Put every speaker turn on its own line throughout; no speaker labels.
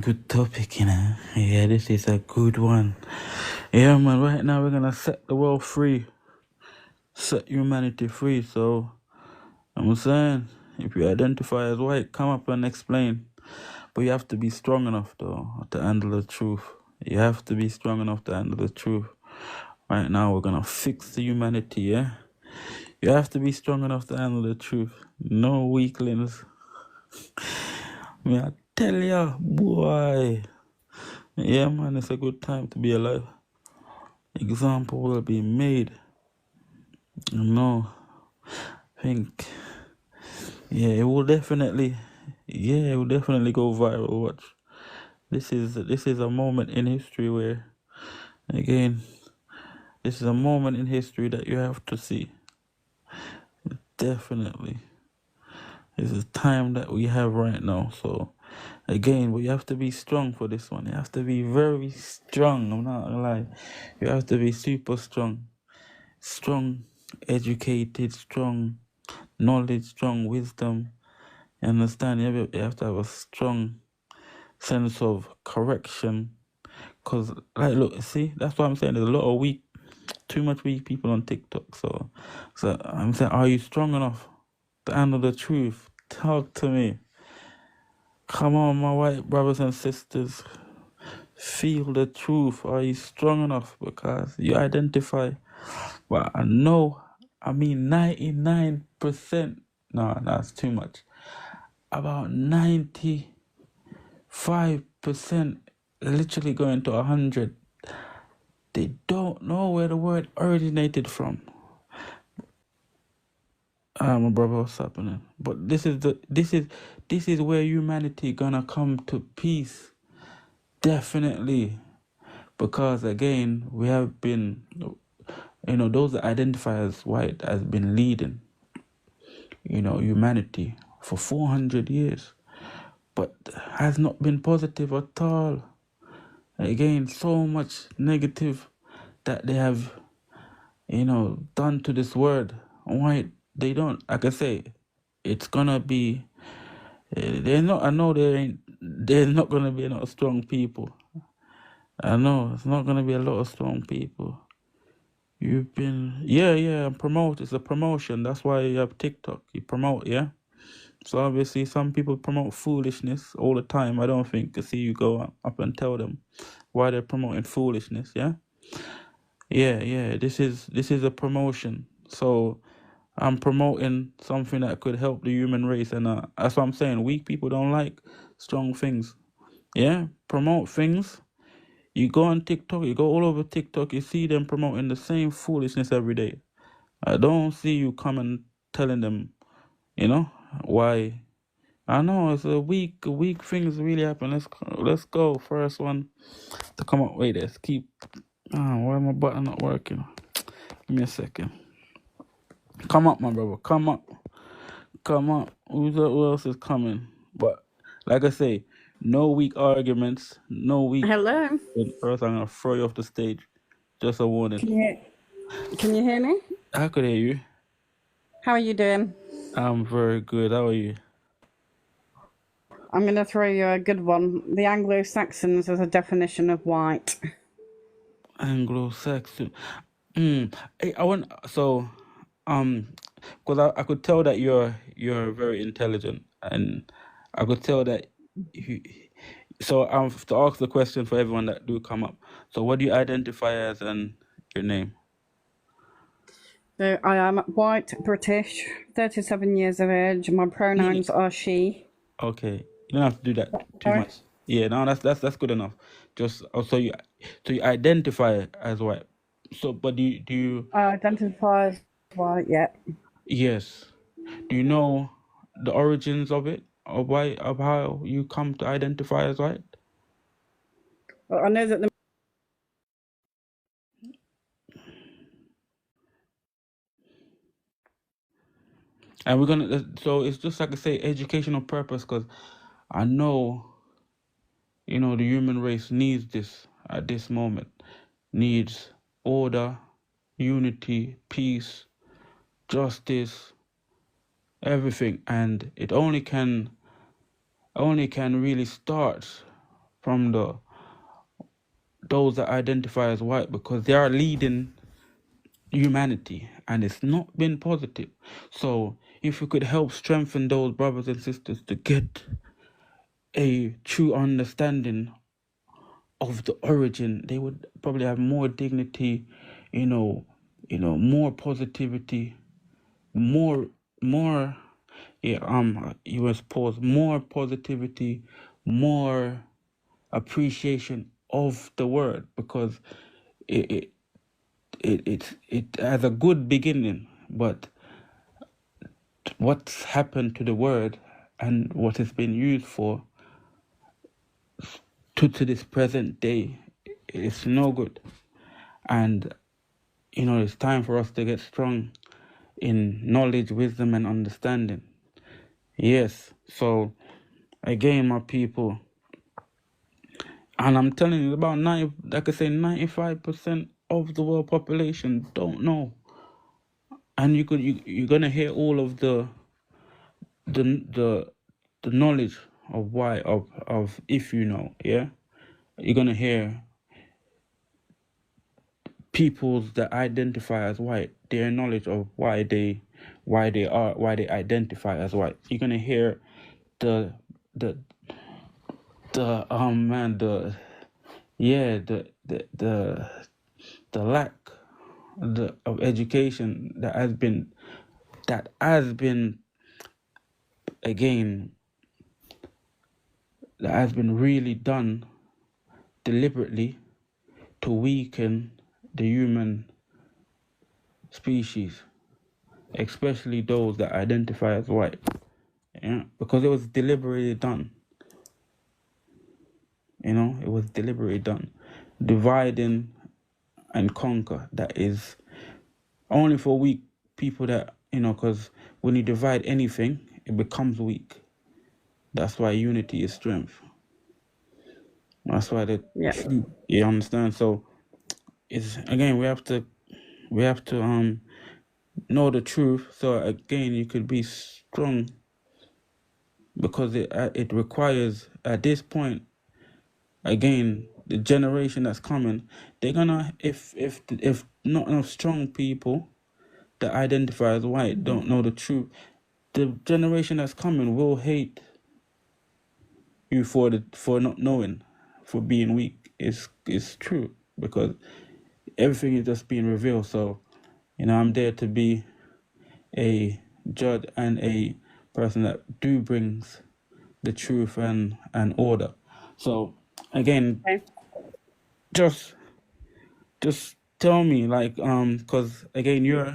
Good topic, you know. Yeah, this is a good one. Yeah, man, right now we're gonna set the world free, set humanity free. So, I'm saying, if you identify as white, come up and explain. But you have to be strong enough, though, to handle the truth. You have to be strong enough to handle the truth. Right now, we're gonna fix the humanity, yeah? You have to be strong enough to handle the truth. No weaklings. I tell ya, boy. Yeah, man, it's a good time to be alive. Example will be made. No, I think, yeah, it will definitely, go viral. Watch. This is a moment in history where, again, this is a moment in history that you have to see. Definitely. This is time that we have right now. So, again, but you have to be strong for this one. You have to be very strong. I'm not gonna lie. You have to be super strong. Strong, educated, strong knowledge, strong wisdom. You understand? You have to have a strong sense of correction. Because, like, look, see, that's what I'm saying. There's a lot of too much weak people on TikTok. So I'm saying, are you strong enough to handle the truth? Talk to me. Come on, my white brothers and sisters. Feel the truth. Are you strong enough? Because you identify. Well, I know, 99%. No, that's too much. About 95%, literally going to 100. They don't know where the word originated from. My brother, what's happening? But this is where humanity gonna come to peace. Definitely. Because again, we have been, those that identify as white has been leading, humanity for 400 years. But has not been positive at all. Again, so much negative that they have, done to this word. White, they don't, like I say, it's gonna be, they're not, I know there's not gonna be a lot of strong people. I know, it's not gonna be a lot of strong people. You've been, promote, it's a promotion. That's why you have TikTok. You promote, yeah? So obviously some people promote foolishness all the time. I don't think to see you go up and tell them why they're promoting foolishness, yeah? Yeah, this is a promotion. So I'm promoting something that could help the human race, and that's what I'm saying. Weak people don't like strong things. Yeah? Promote things. You go on TikTok, you go all over TikTok, you see them promoting the same foolishness every day. I don't see you coming telling them, why. I know it's a weak things really happen. Let's go. First one to come up. Wait, let's keep. Why my button not working? Give me a second. Come up, my brother. Come up. Who else is coming? But like I say, no weak arguments. No weak.
Hello.
First, I'm gonna throw you off the stage. Just a warning.
Can you hear me?
I could hear you.
How are you doing?
I'm very good. How are you?
I'm going to throw you a good one. The Anglo-Saxons as a definition of white.
Anglo-Saxon. Hey, I want because I could tell that you're very intelligent, and I could tell that you. So I have to ask the question for everyone that do come up. So what do you identify as and your name?
So I am white, British, 37 years of age. My pronouns are she.
Okay, you don't have to do that too
Sorry?
much. Yeah, no, that's good enough. Just so you identify as white. So, but do you?
I identify as white, yeah.
Yes. Do you know the origins of it, of how you come to identify as white?
Well, I know that the
And we're gonna. So it's just like I say, educational purpose, because I know, the human race needs this at this moment, needs order, unity, peace, justice, everything, and it only can really start from those that identify as white, because they are leading humanity and it's not been positive. So if we could help strengthen those brothers and sisters to get a true understanding of the origin, they would probably have more dignity, more positivity, more US pause, more positivity, more appreciation of the word, because it has a good beginning, but what's happened to the word and what it's been used for to this present day, it's no good. And it's time for us to get strong in knowledge, wisdom, and understanding. Yes. So again, my people, and I'm telling you, about 95% of the world population don't know. And you're gonna hear all of the knowledge of why of if you know, yeah, you're gonna hear peoples that identify as white, their knowledge of why they identify as white. You're gonna hear the lack of education that has been really done deliberately to weaken the human species, especially those that identify as white. Yeah, because it was deliberately done. It was deliberately done. Dividing and conquer, that is only for weak people, that, because when you divide anything, it becomes weak. That's why unity is strength. That's why you understand? So it's, again, we have to know the truth, so again you could be strong, because it requires, at this point, again, the generation that's coming, they're gonna, if not enough strong people that identify as white don't know the truth, the generation that's coming will hate you for not knowing, for being weak. It's true, because everything is just being revealed. So I'm there to be a judge and a person that brings the truth and order. So again,
Okay.
just tell me, like, because again, you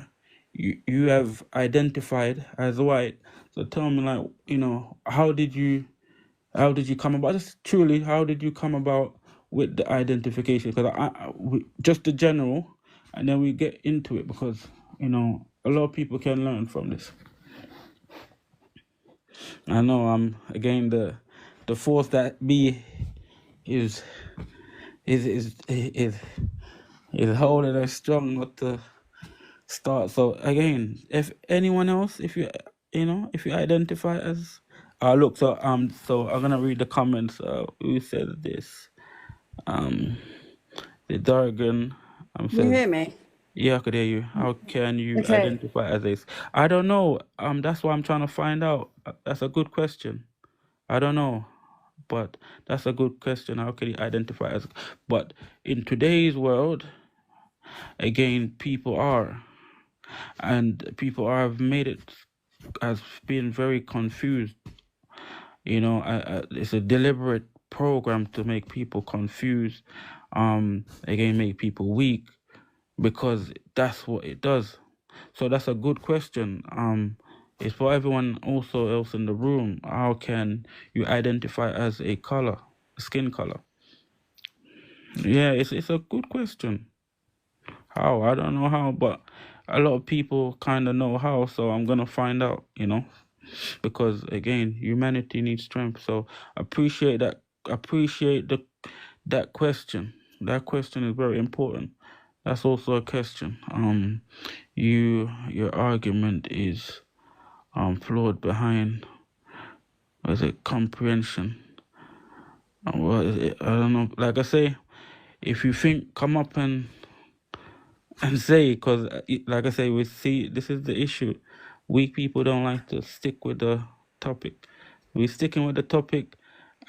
have identified as white. So tell me, like, how did you come about? Just truly, how did you come about with the identification? Because just the general, and then we get into it, because a lot of people can learn from this. I know again, the force that be is holding us strong not to start. So again, if anyone else, if you identify as look, so I'm gonna read the comments. Who said this? The Dargan
Can you
says,
hear me?
yeah, I could hear you. How can you
Okay.
identify as a? I don't know. That's what I'm trying to find out. That's a good question. I don't know, but that's a good question. How can you identify as? But in today's world, again, people have made it as being very confused. It's a deliberate program to make people confused. Again, make people weak, because that's what it does. So that's a good question. It's for everyone also else in the room. How can you identify as a color, skin color? Yeah, it's a good question. How? I don't know how, but a lot of people kind of know how, so I'm gonna find out, because again, humanity needs strength. So appreciate that question. That question is very important. That's also a question. Your argument is flawed behind, what is it, comprehension. Well, I don't know. Like I say, if you think, come up and say, because like I say, we see this is the issue. Weak people don't like to stick with the topic. We're sticking with the topic,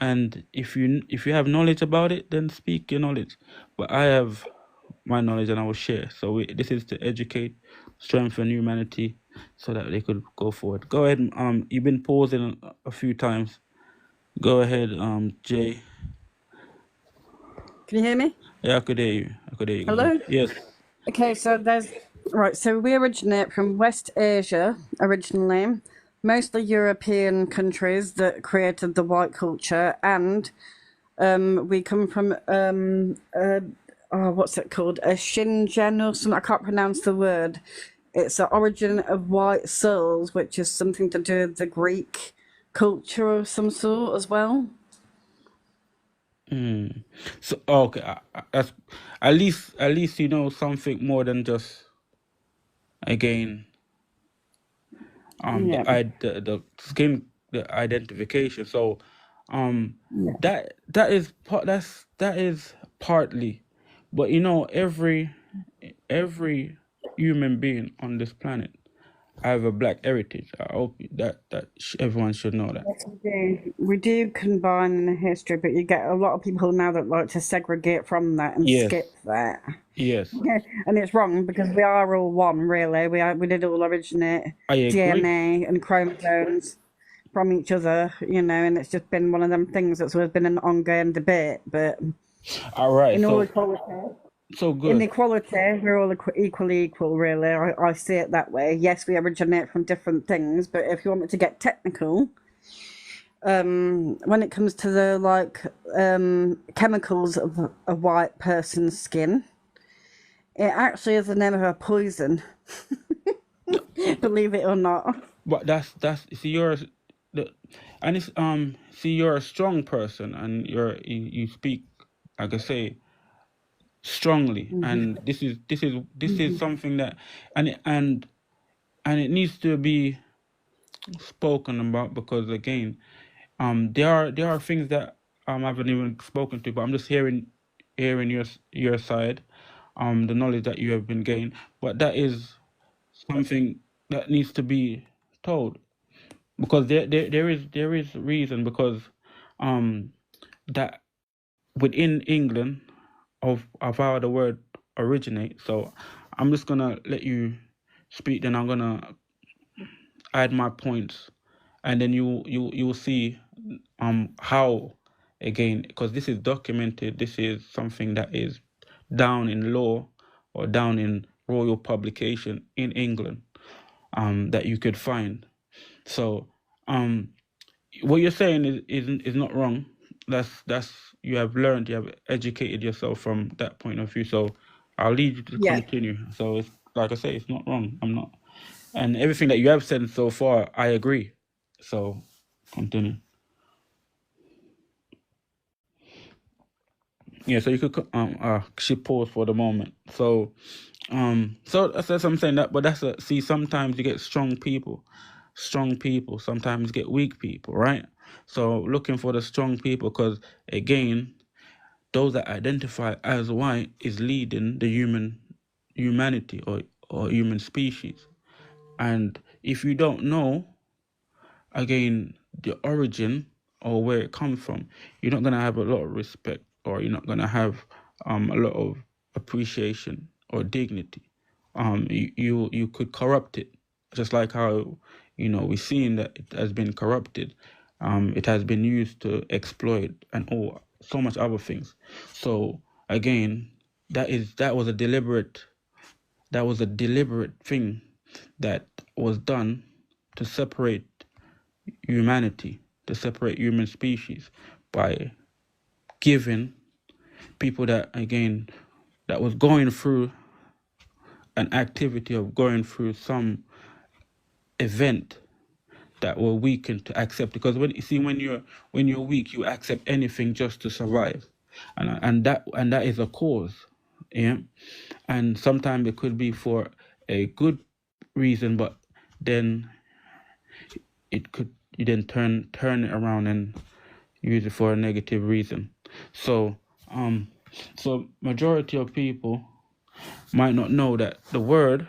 and if you have knowledge about it, then speak your knowledge. But I have my knowledge, and I will share. So this is to educate, strengthen humanity, so that they could go forward. Go ahead. You've been pausing a few times. Go ahead, Jay.
Can you hear me?
Yeah, I could hear you. I could hear you.
Hello?
Yes.
Okay, so so we originate from West Asia originally, mostly European countries that created the white culture, and we come from what's it called? A Shingen or something. I can't pronounce the word. It's the origin of white souls, which is something to do with the Greek culture of some sort as well.
So okay, that's at least you know something more than just again
Yeah.
the skin, the identification. So
Yeah.
that is partly, but you know every human being on this planet have a black heritage. I hope everyone should know that.
Yes, we do. We do combine in the history, but you get a lot of people now that like to segregate from that and
Yes,
skip that.
yes,
And it's wrong because we are all one, really. We did all originate
I agree.
DNA and chromosomes from each other, and it's just been one of them things that's always been an ongoing debate. But
All right,
in all equality,
so
in
good.
equality, we're all equally equal, really. I see it that way. Yes, we originate from different things, but if you want me to get technical, when it comes to the chemicals of a white person's skin, it actually is the name of a poison. Believe it or not.
But that's see the and it's see you're a strong person, and you speak, like I say, strongly, and this is something that and it needs to be spoken about, because again there are things that I haven't even spoken to, but I'm just hearing your side, the knowledge that you have been gained, but that is something that needs to be told, because there is reason, because that within England of how the word originates. So I'm just gonna let you speak, then I'm gonna add my points, and then you'll see how, again, because this is documented, this is something that is down in law or down in royal publication in England, that you could find. So what you're saying is not wrong. That's you have learned, you have educated yourself from that point of view. So I'll leave you to
Yeah.
continue. So it's like I say, it's not wrong. I'm not, and everything that you have said so far, I agree. So continue. Yeah. So you could she paused for the moment. So that's what I'm saying, that, but see, sometimes you get strong people, sometimes you get weak people, right? So looking for the strong people, because again, those that identify as white is leading the humanity or human species. And if you don't know, again, the origin or where it comes from, you're not gonna have a lot of respect, or you're not gonna have a lot of appreciation or dignity. You could corrupt it, just like how we've seen that it has been corrupted. It has been used to exploit and so much other things. So again, that was a deliberate thing that was done to separate humanity, to separate human species, by giving people that was going through an activity of going through some event, that were weakened, to accept, because when you're weak, you accept anything just to survive, and that is a cause, yeah. And sometimes it could be for a good reason, but then you then turn it around, and use it for a negative reason. So, um, so majority of people might not know that the word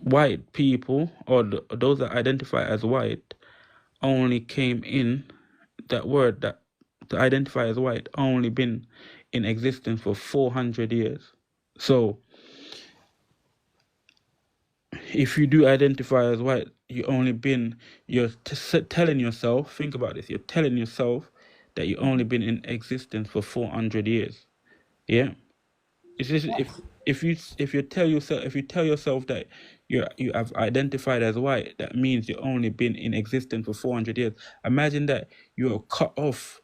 white people, or those that identify as white, only came in, that word that to identify as white only been in existence for 400 years. So if you do identify as white, you're telling yourself, think about this, you're telling yourself that you only been in existence for 400 years. Yeah. It's just, if you tell yourself that you have identified as white, that means you only been in existence for 400 years. Imagine that you have cut off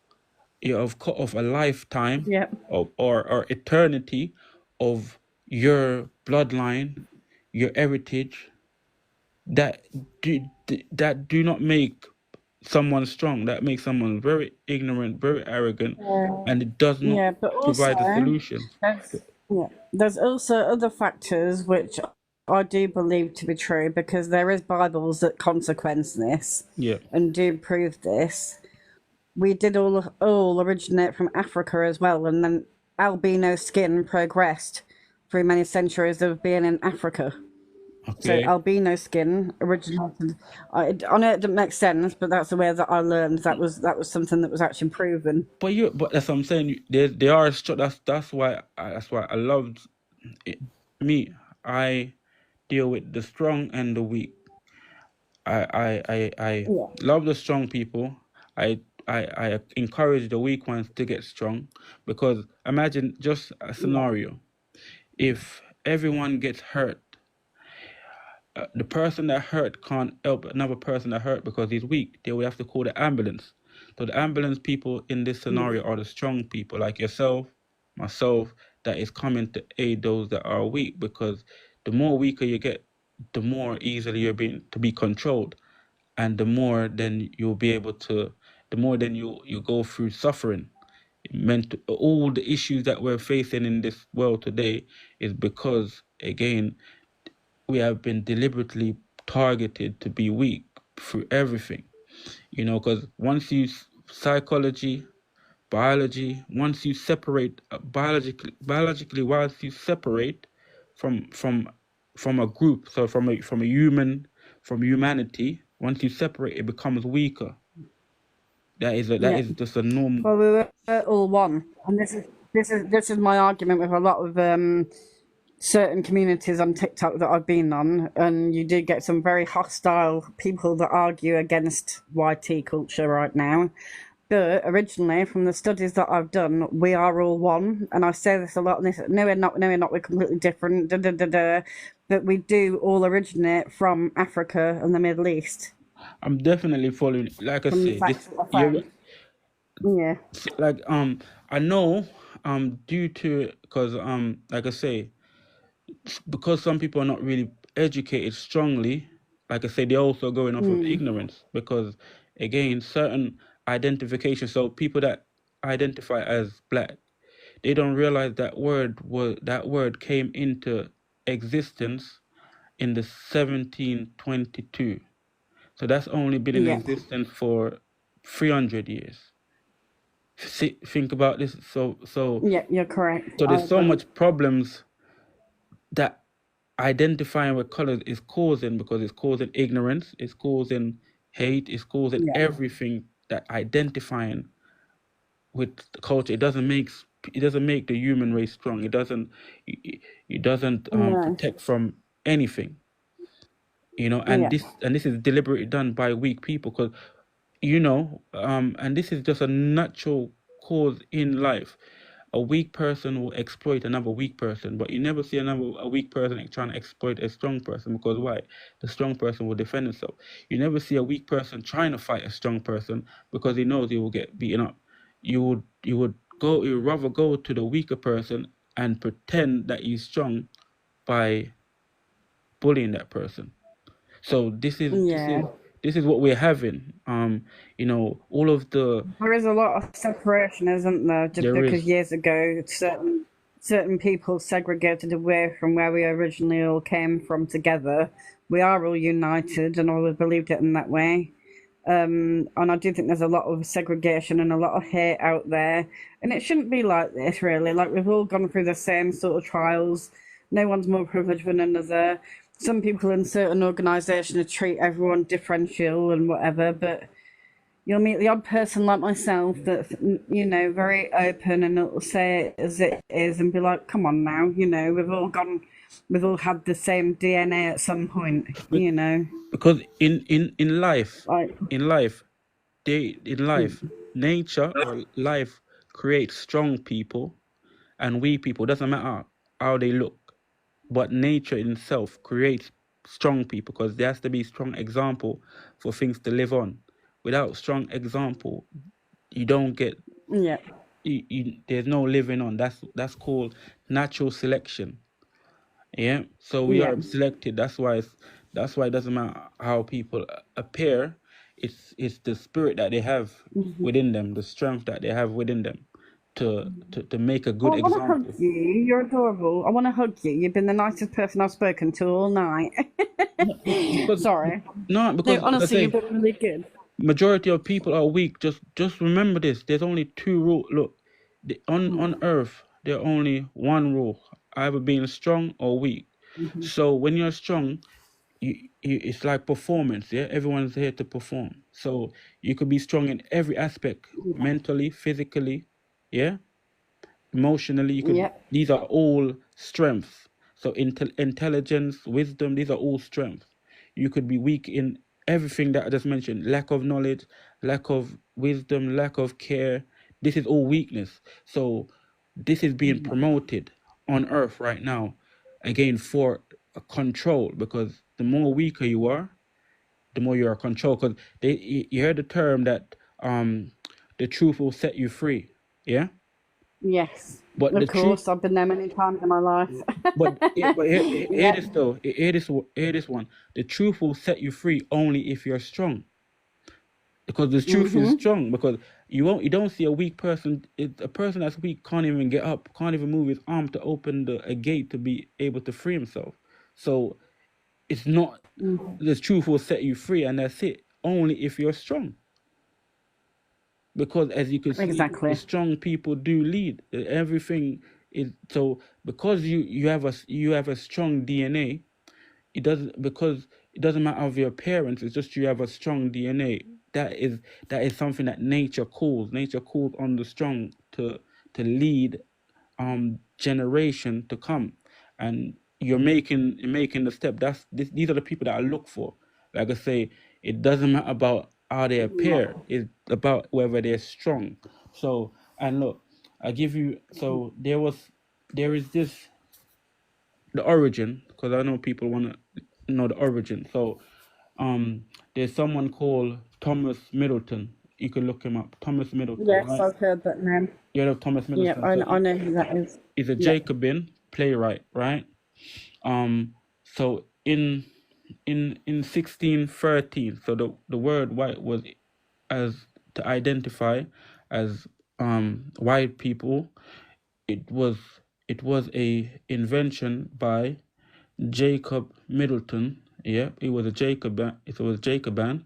a lifetime
Yeah.
or eternity of your bloodline, your heritage, that do not make someone strong. That makes someone very ignorant, very arrogant, and it does not
Yeah, but also
provide a solution.
there's also other factors which I do believe to be true, because there is Bibles that consequence this
Yeah.
and do prove this. We did all originate from Africa as well, and then albino skin progressed through many centuries of being in Africa. So
Okay.
albino skin originated. I know it didn't make sense, but that's the way that I learned. That was something that was actually proven.
But that's what I'm saying. There are that's why I loved it. Me. I deal with the strong and the weak. I
Yeah.
love the strong people. I encourage the weak ones to get strong, because imagine just a
Yeah.
scenario. If everyone gets hurt, the person that hurt can't help another person that hurt because he's weak. They will have to call the ambulance. So the ambulance people in this scenario are the strong people, like yourself, myself, that is coming to aid those that are weak. Because the more weaker you get, the more easily you're being to be controlled, and the more then you'll be able to, the more then you go through suffering. All the issues that we're facing in this world today is because, again, we have been deliberately targeted to be weak through everything. Because psychology, biology, once you separate biologically, once you separate from a group, so from a human, from humanity, once you separate, it becomes weaker. That
Yeah.
is just a normal.
Well, we were all one, and this is my argument with a lot of certain communities on TikTok that I've been on, and you do get some very hostile people that argue against YT culture right now. But originally, from the studies that I've done, we are all one, and I say this a lot. And this, no, we're not. No, we're not. We're completely different. Da, da, da, da. But we do all originate from Africa and the Middle East.
I'm definitely following. Like I
From the
say,
facts
this
that I
you
found. Yeah.
like I know due to, because like I say, because some people are not really educated strongly, like I say, they're also going off of ignorance, because again, certain identification, so people that identify as black, they don't realize that word came into existence in the 1722. So that's only been in
Yeah.
existence for 300 years. Think about this. So
Yeah. You're correct. I
there's so
agree.
much problems that identifying with colors is causing, because it's causing ignorance, it's causing hate, it's causing
Yeah.
everything. That identifying with the culture, it doesn't make the human race strong. It doesn't
No.
protect from anything. And
Yeah.
this is deliberately done by weak people, because and this is just a natural cause in life. A weak person will exploit another weak person, but you never see a weak person trying to exploit a strong person, because why? The strong person will defend himself. You never see a weak person trying to fight a strong person, because he knows he will get beaten up. You would rather go to the weaker person and pretend that he's strong by bullying that person. So
Yeah.
this is what we're having. All of the
There is a lot of separation, isn't there? Just
there
because
is.
years ago certain people segregated away from where we originally all came from together. We are all united, and always believed it in that way. And I do think there's a lot of segregation and a lot of hate out there. And it shouldn't be like this, really. Like, we've all gone through the same sort of trials. No one's more privileged than another. Some people in certain organisations treat everyone differential and whatever, but you'll meet the odd person like myself that's, very open and it'll say it as it is and be like, come on now, we've all had the same DNA at some point,
Because in life,
Like,
in life, nature or life creates strong people and weak people. Doesn't matter how they look, but nature in itself creates strong people because there has to be strong example for things to live on. Without strong example, you don't get
yeah,
there's no living on. That's called natural selection. Yeah. So we
yeah,
are selected. That's why it doesn't matter how people appear. It's the spirit that they have within them, the strength that they have within them to make a
Oh,
good
I want to hug
example.
you. You're adorable. I want to hug you. You've been the nicest person I've spoken to all night.
Because
Sorry.
no,
No,
because like I
honestly, you've
say,
been really good.
majority of people are weak. Just remember this. There's only two rules. Look, on earth there's only one rule: either being strong or weak. So when you're strong, it's like performance. Yeah, everyone's here to perform. So you could be strong in every aspect, mentally, physically, yeah, emotionally. You could.
Yeah,
These are all strengths. So intelligence, wisdom, these are all strengths. You could be weak in everything that I just mentioned: lack of knowledge, lack of wisdom, lack of care. This is all weakness. So this is being promoted on earth right now, again, for a control, because the more weaker you are, the more you are controlled. Because you heard the term that the truth will set you free. Yeah.
yes.
But the
Of
truth,
course, I've been there many times in my life.
but hear
Yeah.
this though. Hear this one. The truth will set you free only if you're strong. Because the truth is strong. Because you don't see a weak person. A person that's weak can't even get up, can't even move his arm to open a gate to be able to free himself. So it's not, the truth will set you free, and that's it. Only if you're strong. Because as you can see, the
Exactly.
strong people do lead. Everything is so, because you have a strong DNA. It doesn't matter of your appearance. It's just you have a strong DNA. That is something that nature calls. Nature calls on the strong to lead generation to come, and you're making the step. These are the people that I look for. Like I say, it doesn't matter about how they appear. It's about whether they're strong. So, and look, I give you. So there is this, the origin, because I know people want to know the origin. So there's someone called Thomas Middleton. You can look him up. Thomas Middleton,
Yes,
right?
I've heard that name.
You heard of Thomas
Yeah,
Middleton.
I,
So
I know who that is.
he's a
Yeah.
Jacobin playwright, right? So in 1613, so the word white was as to identify as white people. It was a invention by Jacob Middleton. Yeah, he was a Jacoban. It was Jacoban.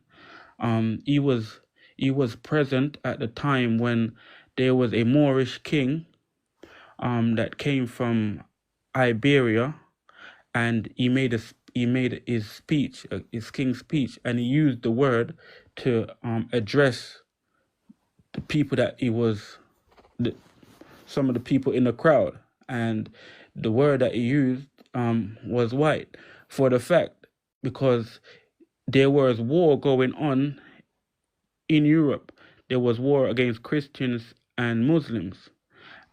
He was present at the time when there was a Moorish king that came from Iberia, and he made his speech, his king's speech, and he used the word to address the people that he was, the, some of the people in the crowd, and the word that he used was white, for the fact, because there was war going on in Europe. There was war against Christians and Muslims,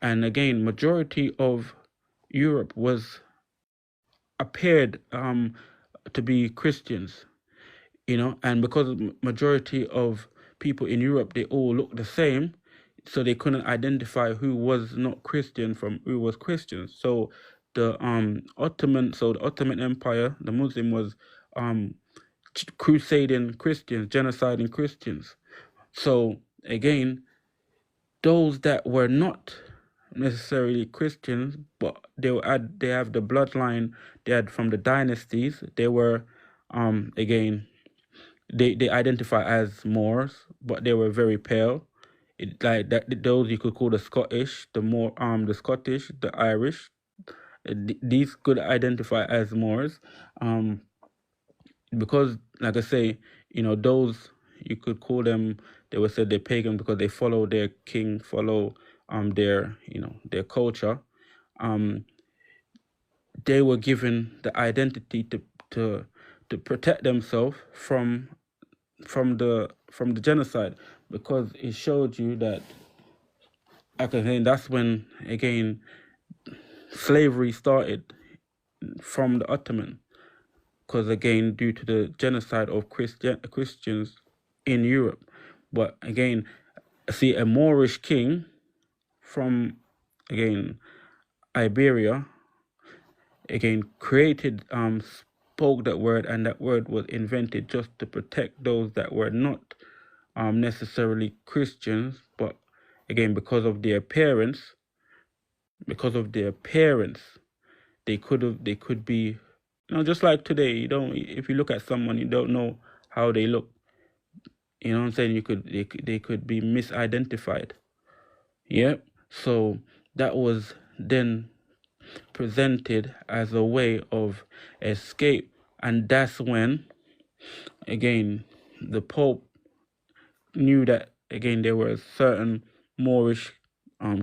and again, majority of Europe was appeared to be Christians, and because majority of people in Europe, they all look the same, so they couldn't identify who was not Christian from who was Christian. So the Ottoman Empire, the Muslim, was crusading Christians, genociding Christians. So again, those that were not necessarily Christians, but they have the bloodline they had from the dynasties. They were again they identify as Moors, but they were very pale. Like that, those you could call the Scottish, the Scottish, the Irish. These could identify as Moors, because, like I say, those you could call them. They were said they're pagan because they follow their king, follow their their culture. Um, they were given the identity to to protect themselves from the genocide, because it showed you that, again, that's when, again, slavery started from the Ottoman, because, again, due to the genocide of Christians in Europe. But again, see, a Moorish king from, again, Iberia, again, created, spoke that word, and that word was invented just to protect those that were not necessarily Christians, but again, because of their appearance, they could be, just like today. If you look at someone, you don't know how they look. You know what I'm saying? They could be misidentified. Yeah. So that was then presented as a way of escape, and that's when, again, the Pope knew that, again, there were certain Moorish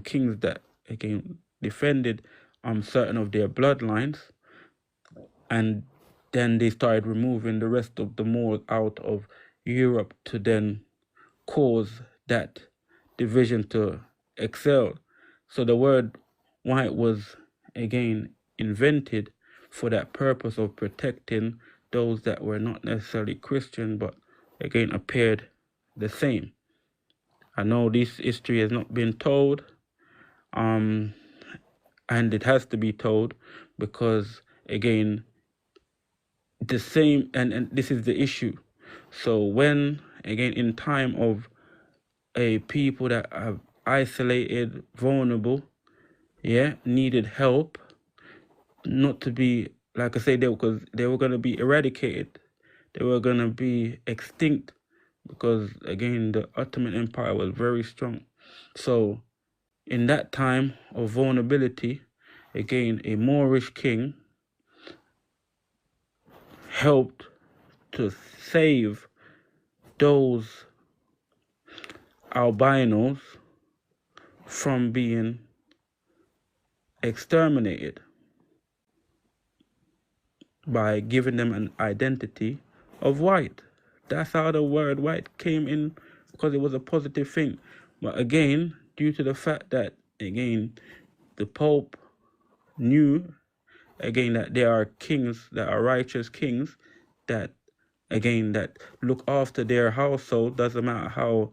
kings that, again, defended certain of their bloodlines, and then they started removing the rest of the Moors out of Europe to then cause that division to excel. So the word white was, again, invented for that purpose of protecting those that were not necessarily Christian, but, again, appeared the same. I know this history has not been told, and it has to be told, because, again, the same, and this is the issue. So when, again, in time of a people that are isolated, vulnerable, needed help, not to be, like I say, because they were going to be eradicated, they were going to be extinct, because, again, the Ottoman Empire was very strong. So in that time of vulnerability, again, a Moorish king helped to save those albinos from being exterminated by giving them an identity of white. That's how the word white came in, because it was a positive thing. But again, due to the fact that, again, the Pope knew, again, that there are kings that are righteous kings that, again, that look after their household, doesn't matter how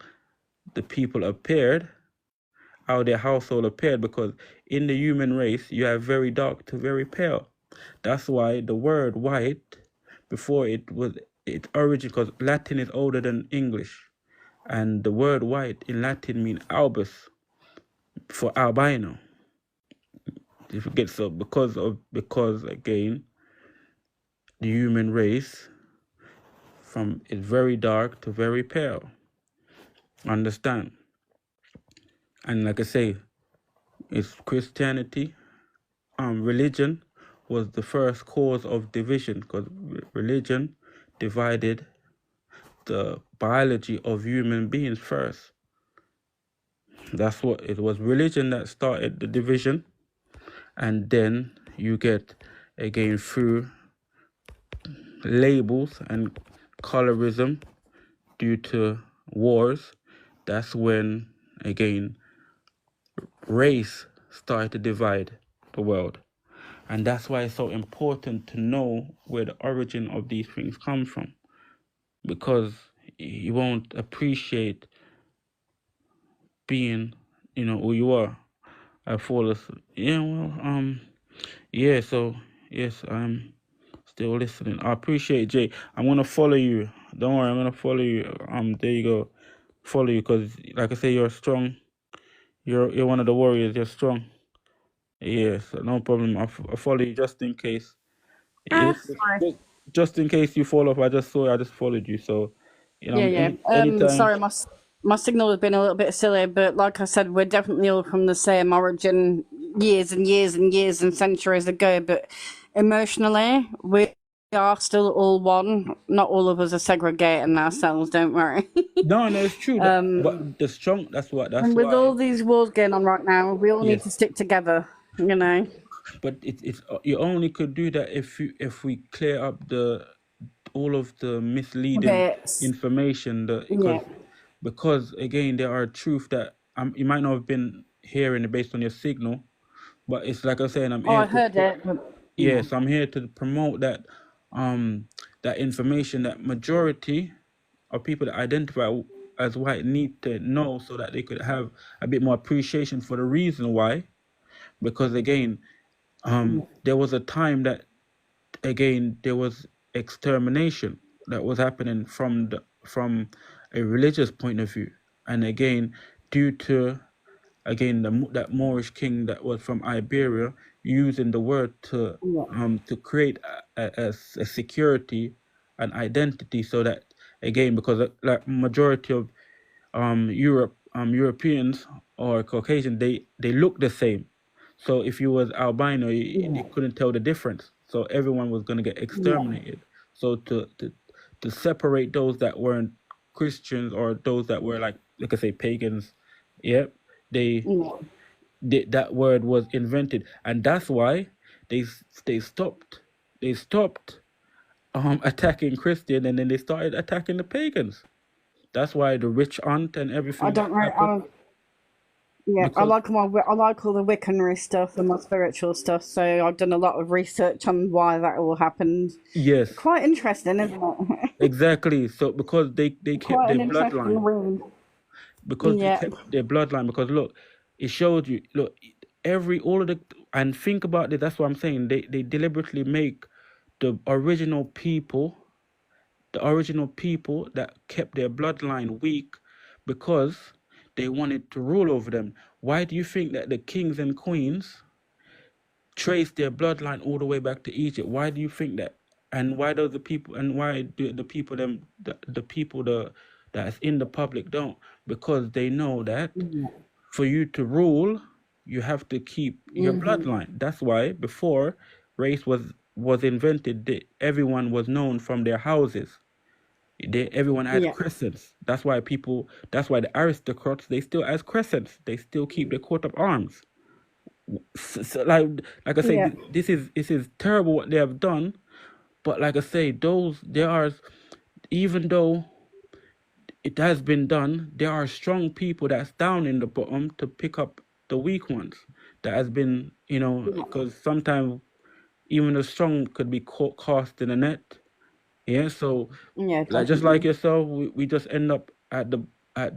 the people appeared, how their household appeared, because in the human race, you have very dark to very pale. That's why the word white, before it was its origin, because Latin is older than English, and the word white in Latin means albus, for albino. If you get so, because again, the human race from is very dark to very pale. Understand? And like I say, it's Christianity, religion was the first cause of division, because religion divided the biology of human beings first. That's what it was. Religion that started the division, and then you get, again, through labels and colorism due to wars. That's when, again, race started to divide the world. And that's why it's so important to know where the origin of these things come from, because you won't appreciate being, who you are. I fall asleep. So yes, I'm still listening. I appreciate Jay. I'm gonna follow you. Don't worry, I'm gonna follow you. There you go. Follow you, because, like I say, you're strong. You're one of the warriors. You're strong. Yes, no problem. I follow you just in case. Yes,
That's fine.
just in case you fall off. I just followed you. So
Yeah, yeah.
Anytime.
Sorry, my signal has been a little bit silly, but like I said, we're definitely all from the same origin, years and years and years and centuries ago. But emotionally, we are still all one. Not all of us are segregating ourselves. Don't worry.
No, no, it's true. But the strong. That's
And with
why.
all these wars going on right now, we all need
Yes.
to stick together. You know.
But it's you only could do that if we clear up the all of the misleading
Bits.
information,
Yeah.
because again there are truth that you might not have been hearing it based on your signal, but it's like I'm saying, I'm
Oh,
here
I
to
heard it. But, yeah.
yes, I'm here to promote that information that majority of people that identify as white need to know, so that they could have a bit more appreciation for the reason why. Because again, there was a time that again there was extermination that was happening from a religious point of view, and again due to again that Moorish king that was from Iberia using the word
Yeah.
to create a security, an identity, so that again, because like majority of Europeans or Caucasian, they look the same. So if you was albino,
Yeah.
you couldn't tell the difference. So everyone was going to get
Yeah.
exterminated. So to separate those that weren't Christians or those that were like I say pagans, yeah, they,
Yeah.
that word was invented, and that's why they stopped attacking Christian, and then they started attacking the pagans. That's why the witch hunt and
I
everything that
don't
happened.
know. Yeah,
Because
I like all the Wiccanry stuff and my spiritual stuff. So I've done a lot of research on why that all happened.
yes,
Quite interesting, isn't it?
exactly. So because they kept
Quite
their
an interesting
bloodline,
read.
because they
Yeah,
kept their bloodline. Because look, it showed you. Look, all of the, and think about it. That's what I'm saying. They deliberately make the original people that kept their bloodline weak, because they wanted to rule over them. Why do you think that the kings and queens trace their bloodline all the way back to Egypt? Why do you think that? And why do the people, and why do the people them the people that's in the public don't? Because they know that for you to rule, you have to keep your bloodline. That's why before race was invented, everyone was known from their houses. Everyone has
yeah,
crescents. That's why the aristocrats, they still has crescents. They still keep their coat of arms. So like I say,
yeah,
this is terrible what they have done. But like I say, there are, even though it has been done, there are strong people that's down in the bottom to pick up the weak ones. That has been, because sometimes even the strong could be cast in a net. Yeah, so
yeah,
like just like
definitely.
yourself, we just end up at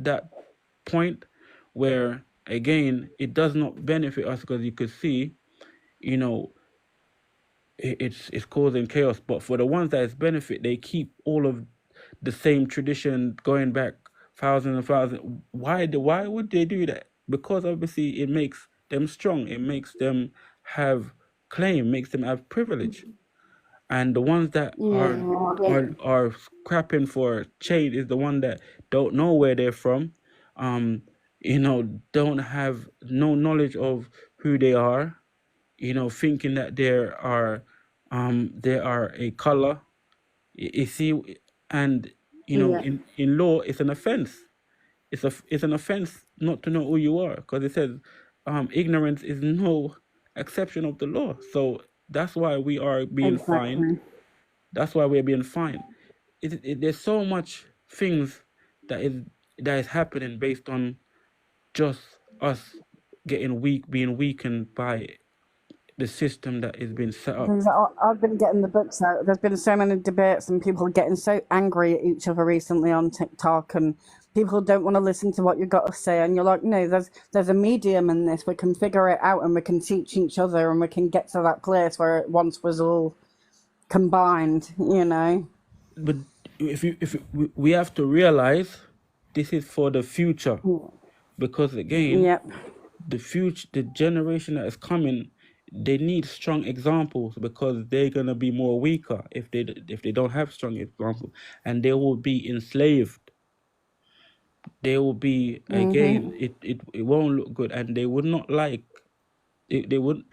that point where again it does not benefit us, because you could see, you know, it's causing chaos. But for the ones that it's benefit, they keep all of the same tradition going back thousands and thousands. Why would they do that? Because obviously it makes them strong. It makes them have claim, makes them have privilege. And the ones that
Yeah,
are scrapping for change is the one that don't know where they're from, don't have no knowledge of who they are, thinking that they are a color. You see, and
yeah,
in law, it's an offense. It's an offense not to know who you are, because it says ignorance is no exception of the law. So that's why we are being fined.
exactly.
That's why we're being fined. There's so much things that is happening based on just us being weakened by the system that is being set up.
I've been getting the books out. There's been so many debates and people getting so angry at each other recently on TikTok, and people don't want to listen to what you've got to say. And you're like, no, there's a medium in this. We can figure it out and we can teach each other and we can get to that place where it once was all combined, you know?
But we have to realize this is for the future, because again,
Yep.
the generation that is coming they need strong examples because they're gonna be more weaker if they don't have strong examples, and they will be enslaved. They will be again. It won't look good, and they would not like. They would.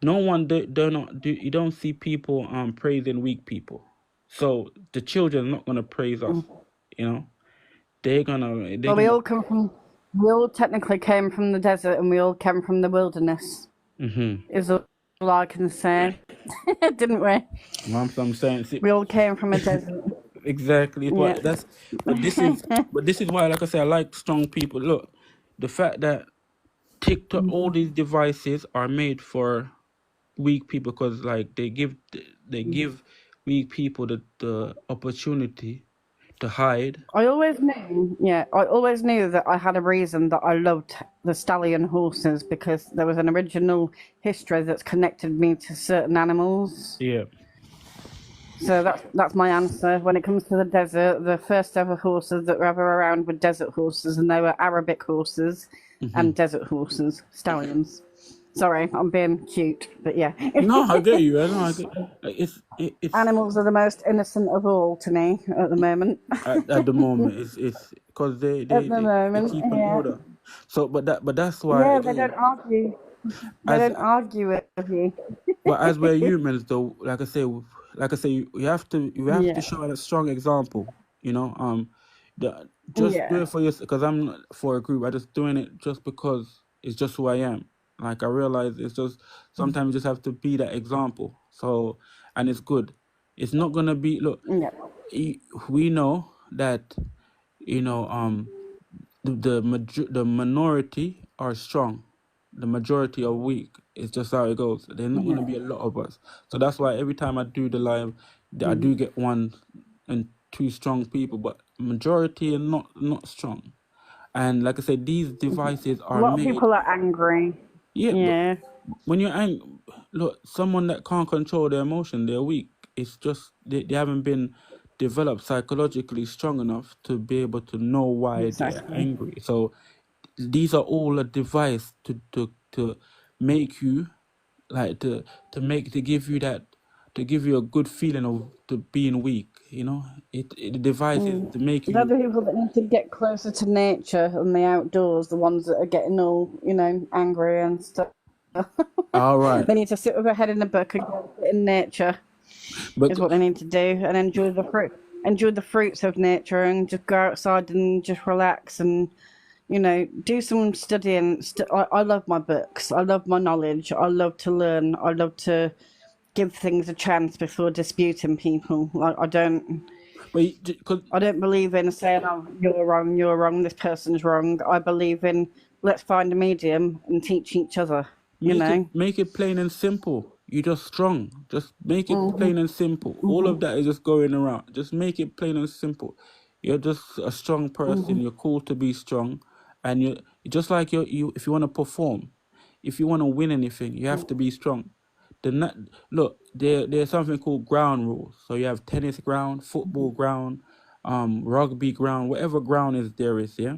No one do not do. You don't see people praising weak people. So the children are not gonna praise us. You know, they're
Well, we
gonna.
all come from, we all technically came from the desert and we all came from the wilderness, is all I can say. Didn't we?
I'm saying. See,
We all came from a desert.
exactly. It's
Yeah.
what that's. But this is why, like I say, I like strong people. Look, the fact that TikTok, all these devices are made for weak people because, like, they give weak people the opportunity to hide.
I always knew, that I had a reason that I loved the stallion horses because there was an original history that's connected me to certain animals.
Yeah.
So that's my answer. When it comes to the desert, the first ever horses that were ever around were desert horses, and they were Arabic horses and desert horses, stallions. Sorry, I'm being cute, but yeah.
No, I get you. I know. It's
Animals are the most innocent of all to me at the moment.
at the moment it's because
At the
they
moment,
keep an
yeah.
order. So, but that's why
Yeah, they
again,
don't argue. They
as
don't argue with you.
but as we're humans, though, like I say, you have to
Yeah.
show a strong example. You know, just do
Yeah.
it for yourself. Because I'm not for a group. I just doing it just because it's just who I am. Like I realize it's just sometimes you just have to be that example. So, and it's good. It's not gonna be look.
Yeah.
We know that the minority are strong, the majority are weak. It's just how it goes. There's not going to be a lot of us, so that's why every time I do the live, I do get one and two strong people, but majority are not strong. And like I said, these devices
A
are
lot of
made.
people are angry.
Yeah, but
Yeah.
when you're angry, look, someone that can't control their emotion, they're weak. It's just they haven't been developed psychologically strong enough to be able to know why they're
Exactly.
angry. So these are all a device to make you like to give you that to give you a good feeling of to being weak. The device is to make
They're
you.
the people that need to get closer to nature and the outdoors, the ones that are getting all, angry and stuff.
All right,
They need to sit with their head in a book and go sit in nature
but
is what they need to do and enjoy the fruit. Enjoy the fruits of nature and just go outside and just relax and do some studying. I love my books. I love my knowledge. I love to learn. I love to give things a chance before disputing people. Like
because
I don't believe in saying, "Oh, you're wrong. This person's wrong." I believe in let's find a medium and teach each other.
make it plain and simple. You're just strong. Just make it plain and simple. All of that is just going around. Just make it plain and simple. You're just a strong person. You're cool to be strong, and you just like you. If you want to perform, if you want to win anything, you have to be strong. Look, there's something called ground rules. So you have tennis ground, football ground, rugby ground, whatever ground there is. Yeah,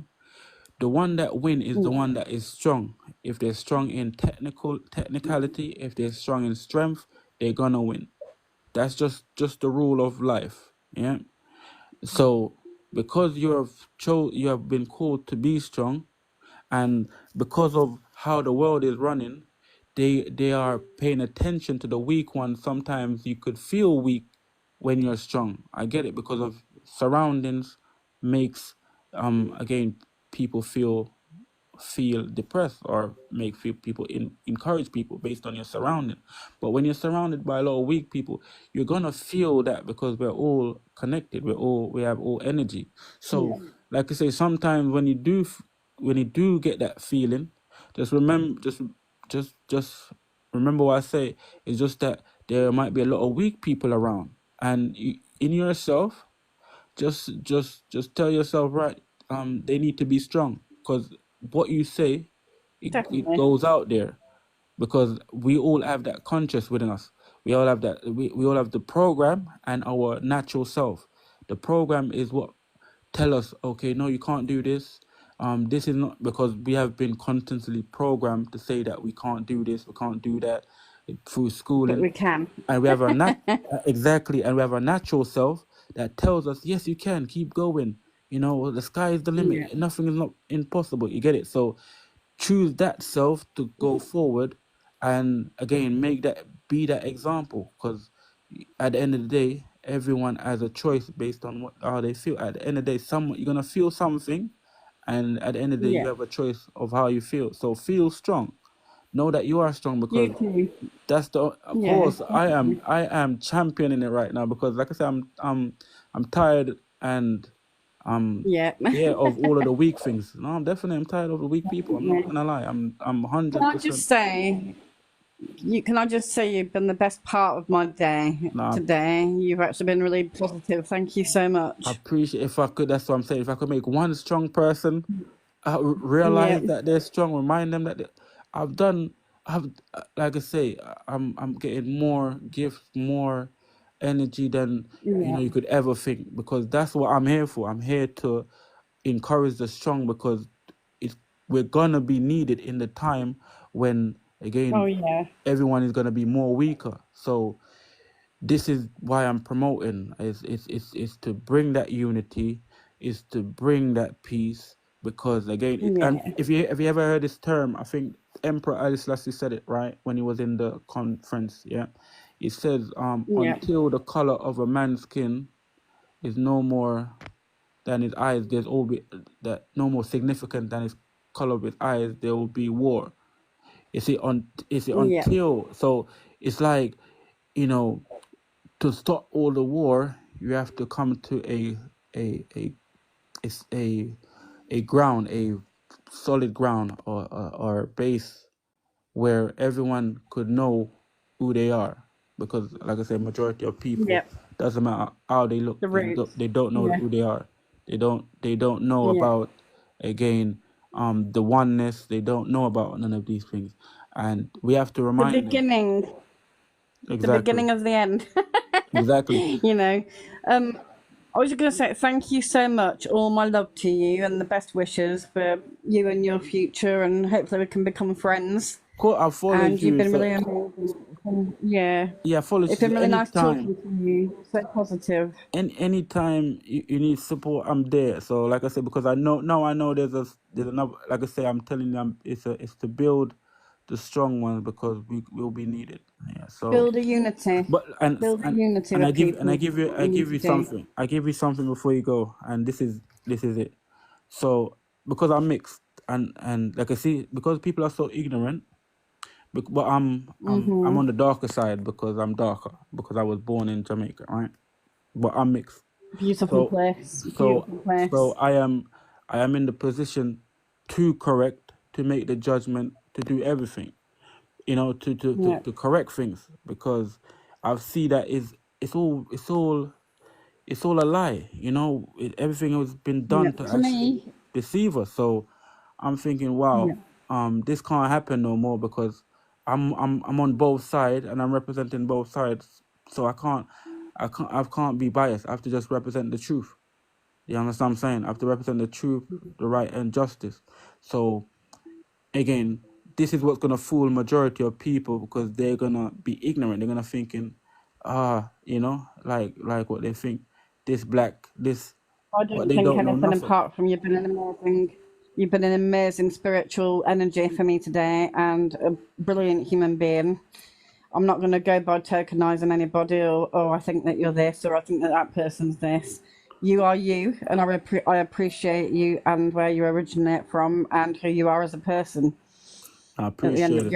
the one that win is the one that is strong. If they're strong in technicality, if they're strong in strength, they're gonna win. That's just the rule of life. Yeah. So because you have been called to be strong, and because of how the world is running, they are paying attention to the weak one. Sometimes you could feel weak when you're strong. I get it because of surroundings makes again people feel depressed or feel people encourage people based on your surrounding. But when you're surrounded by a lot of weak people, you're gonna feel that because we're all connected. We have all energy. So like I say, sometimes when you do get that feeling, just remember just remember what I say. It's just that there might be a lot of weak people around, and in yourself, just tell yourself, right, they need to be strong because what you say, it
Definitely.
goes out there, because we all have that conscious within us. We all have that. We all have the program and our natural self. The program is what tell us, okay, no, you can't do this. This is not, because we have been constantly programmed to say that we can't do this, we can't do that. through
But
schooling,
we can.
and we have exactly, and we have a natural self that tells us, yes, you can keep going. You know, the sky is the
Yeah.
limit. Nothing is not impossible. You get it? So choose that self to go forward, and again, be that example. Because at the end of the day, everyone has a choice based on how they feel. At the end of the day, you're gonna feel something, and at the end of the day,
Yeah.
you have a choice of how you feel. So feel strong. Know that you are strong,
You
because
too.
that's the, of
Yeah.
course, I am championing it right now, because like I said, I'm tired, and
Yeah.
yeah, of all of the weak things. No, I'm tired of the weak people. I'm
Yeah.
not gonna lie. I'm
Can I
100%.
just say, can I just say you've been the best part of my day
Nah,
today. You've actually been really positive. Thank you so
I
much.
appreciate, if I could. That's what I'm saying. If I could make one strong person
Yeah.
realize that they're strong, remind them that I've done. I've like I say, I'm getting more gifts, more energy than
Yeah.
you could ever think, because that's what I'm here for. I'm here to encourage the strong, because it's we're gonna be needed in the time when,
Oh
again,
yeah.
everyone is gonna be more weaker. So this is why I'm promoting, is to bring that unity, is to bring that peace, because again, and
Yeah.
if you ever heard this term, I think Emperor Haile Selassie said it right when he was in the conference. Yeah, he says,
Yeah.
until the color of a man's skin is no more than his eyes, there's all be that no more significant than his color of his eyes, there will be war. You see,
Yeah.
until, so it's like, you know, to stop all the war, you have to come to a a it's a ground, a solid ground, or base where everyone could know who they are. Because, like I said, majority of people,
Yeah.
doesn't matter how they look,
The roots.
they don't know
Yeah.
who they are. They don't know
Yeah.
about, again, the oneness. They don't know about none of these things, and we have to
The
remind them.
beginning. The
Exactly,
beginning of the end.
exactly.
you know. Um, I was just going to say thank you so much. All my love to you and the best wishes for you and your future, and hopefully we can become friends.
Cool. I followed
And you've
you.
been
So
really amazing. Yeah,
yeah, I followed
it's
you.
been
So
really nice
anytime,
talking to you. So positive.
anytime you need support, I'm there. So like I said, because I know now, I know there's another. Like I say, I'm telling you, it's to build the strong ones, because we will be needed. Yeah. So,
Build a unity.
but
Build a unity
and
with
I
people.
give you
We need to do.
something. I give you something before you go, and this is it. So, because I'm mixed, and like I see, because people are so ignorant. But I'm on the darker side, because I'm darker, because I was born in Jamaica, right? But I'm mixed.
Beautiful
So
place.
so
Beautiful
so
place.
I am in the position to correct, to make the judgment, to do everything,
Yeah.
to correct things, because I see that it's all a lie. Everything has been
Yeah.
done to
To
actually
me.
deceive us. So I'm thinking,
Yeah.
wow, this can't happen no more, because I'm on both sides, and I'm representing both sides. So I can't be biased. I have to just represent the truth. You understand what I'm saying? I have to represent the truth, the right, and justice. So again, this is what's gonna fool majority of people, because they're gonna be ignorant. They're gonna thinking, like what they think. This black, this,
I
but
don't
they
think
don't know
anything
nothing.
apart from you've been an amazing spiritual energy for me today and a brilliant human being. I'm not going to go by tokenizing anybody or, I think that you're this or I think that that person's this. You are you, and I appreciate you and where you originate from and who you are as a person.
I
At the end,
appreciate it.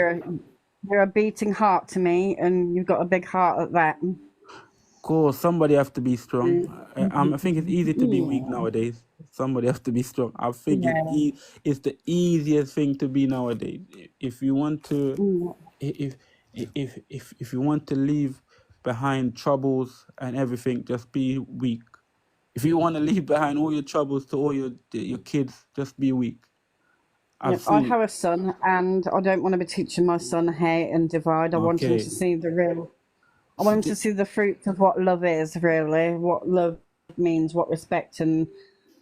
you're a beating heart to me, and you've got a big heart at that.
Cool. Somebody have to be strong.
Mm.
I think it's easy to be weak
Yeah,
nowadays. Somebody have to be strong. I think
yeah,
it's the easiest thing to be nowadays. If you want to,
yeah.
if if you want to leave behind troubles and everything, just be weak. If you want to leave behind all your troubles to all your kids, just be weak. I've
Yep, I
seen it.
have a son, and I don't want to be teaching my son hate and divide. I want him to
Okay.
see the real. I want him to see the fruits of what love is, really, what love means, what respect and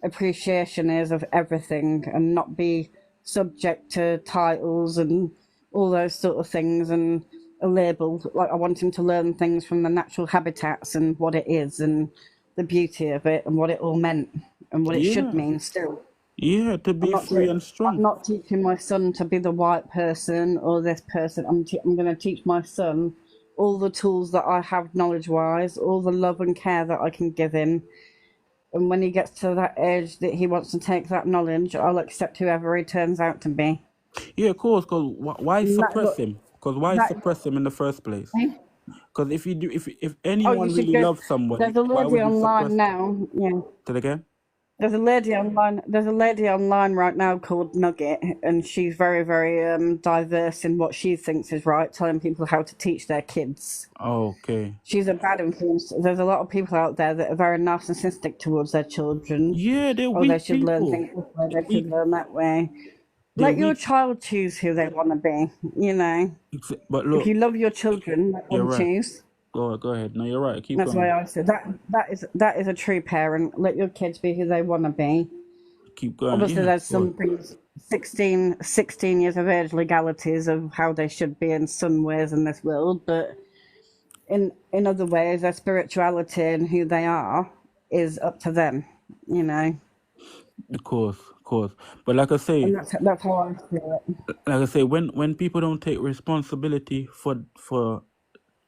appreciation is of everything, and not be subject to titles and all those sort of things. And a label. Like I want him to learn things from the natural habitats and what it is and the beauty of it and what it all meant and what it should
Yeah,
mean still.
yeah, to
I'm
be
not
free
te-
and
I'm
strong.
not teaching my son to be the white person or this person. I'm going to teach my son all the tools that I have knowledge wise, all the love and care that I can give him. And when he gets to that age that he wants to take that knowledge, I'll accept whoever he turns out to be.
Yeah, of course. Because why
And that
suppress
look
him? Because why
that
suppress him in the first place?
eh?
Because if you do, if
Oh, you
anyone
should
really
go.
loves somebody,
There's a
why
lady
would you
online
suppress
now. Yeah.
it again?
There's a lady online. There's a lady online right now called Nugget, and she's very, very diverse in what she thinks is right, telling people how to teach their kids.
Okay.
She's a bad influence. There's a lot of people out there that are very narcissistic towards their children.
Yeah, they're
Oh, they
weak
should learn
people.
things this way.
They're
They should
weak.
learn that way.
They're
Let your
weak.
child choose who they want to be. You know,
But
if
look,
you love your children, let
you're
them
right.
choose.
Go ahead. No, you're right. Keep
That's the way
going.
I say that. That is a true parent. Let your kids be who they want to be.
Keep going.
Obviously
Yeah,
there's
of course.
some things 16 years of age legalities of how they should be in some ways in this world, but in other ways their spirituality and who they are is up to them, you know.
Of course, of course. But like I say,
And that's how I feel it.
when people don't take responsibility for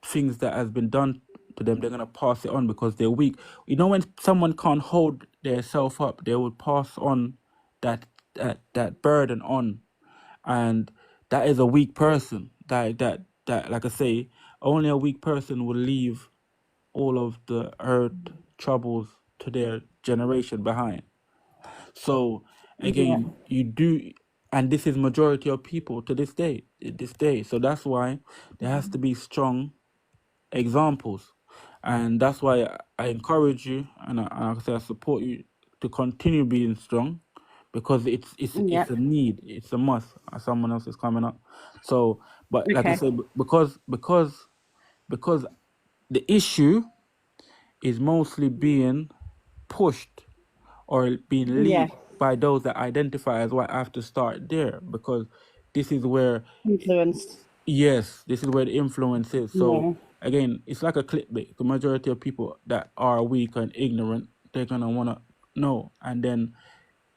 things that has been done to them, they're gonna pass it on because they're weak. You know, when someone can't hold their self up, they will pass on that burden on, and that is a weak person. That like I say, only a weak person will leave all of the earth troubles to their generation behind. So
Yeah.
again, you do, and this is majority of people to this day. This day, so that's why there has to be strong examples, and that's why I encourage you, and I say I support you to continue being strong, because
Yeah.
it's a need, it's a must. Someone else is coming up, so but like I
Okay.
say, because the issue is mostly being pushed or being
Yeah.
lead by those that identify as white. I have to start there, because this is where,
Influenced.
yes, this is where the influence is. So
Yeah.
again, it's like a clickbait. The majority of people that are weak and ignorant, they're gonna wanna know, and then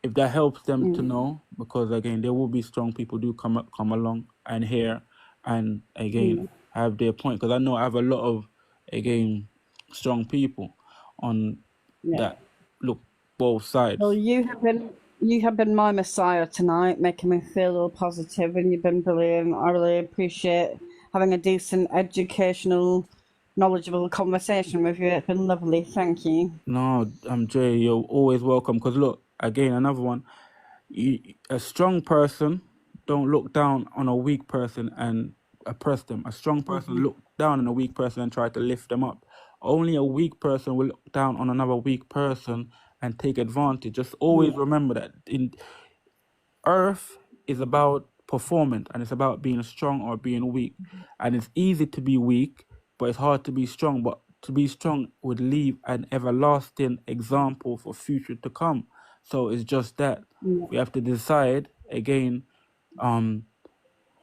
if that helps them to know, because again, there will be strong people do come along and hear, and again have their point. Because I know I have a lot of, again, strong people on
Yeah.
that look both
Well,
sides.
you have been my messiah tonight, making me feel all positive, and you've been brilliant. I really appreciate having a decent, educational, knowledgeable conversation with you. It's been lovely. Thank you.
No, Jay, you're always welcome. Because look, again, another one. A strong person don't look down on a weak person and oppress them. A strong person look down on a weak person and try to lift them up. Only a weak person will look down on another weak person and take advantage. Just always
Yeah.
remember that in Earth is about performance, and it's about being strong or being weak. And it's easy to be weak, but it's hard to be strong. But to be strong would leave an everlasting example for future to come. So it's just that
Yeah.
we have to decide again,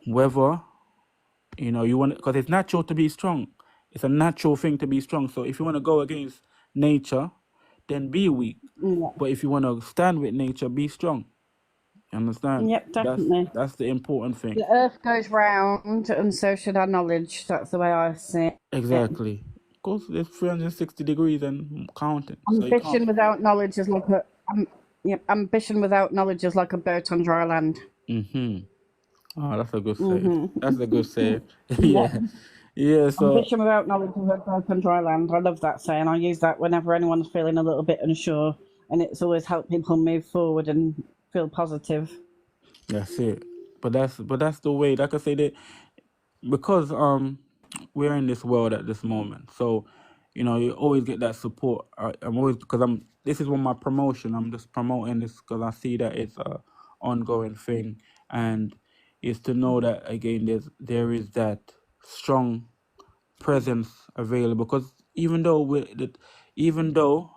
whether you want, because it's natural to be strong. It's a natural thing to be strong. So if you want to go against nature, then be weak.
Yeah.
But if you want to stand with nature, be strong. You understand?
Yep,
That's
definitely.
that's the important thing.
The earth goes round, and so should our knowledge. That's the way I see it.
Exactly. Of course, there's 360 degrees and counting. So you can't.
Ambition without knowledge is like ambition without knowledge is like a boat on dry land.
Oh, that's a good say. That's a good say.
Yep.
Yeah. Yeah. So
Ambition without knowledge is a boat on dry land. I love that saying. I use that whenever anyone's feeling a little bit unsure, and it's always helped people move forward and feel positive.
that's it. But that's the way. Like I say, that because we're in this world at this moment, so you always get that support. I'm always, because this is one my promotion. I'm just promoting this because I see that it's a ongoing thing, and it's to know that again there is that strong presence available, because even though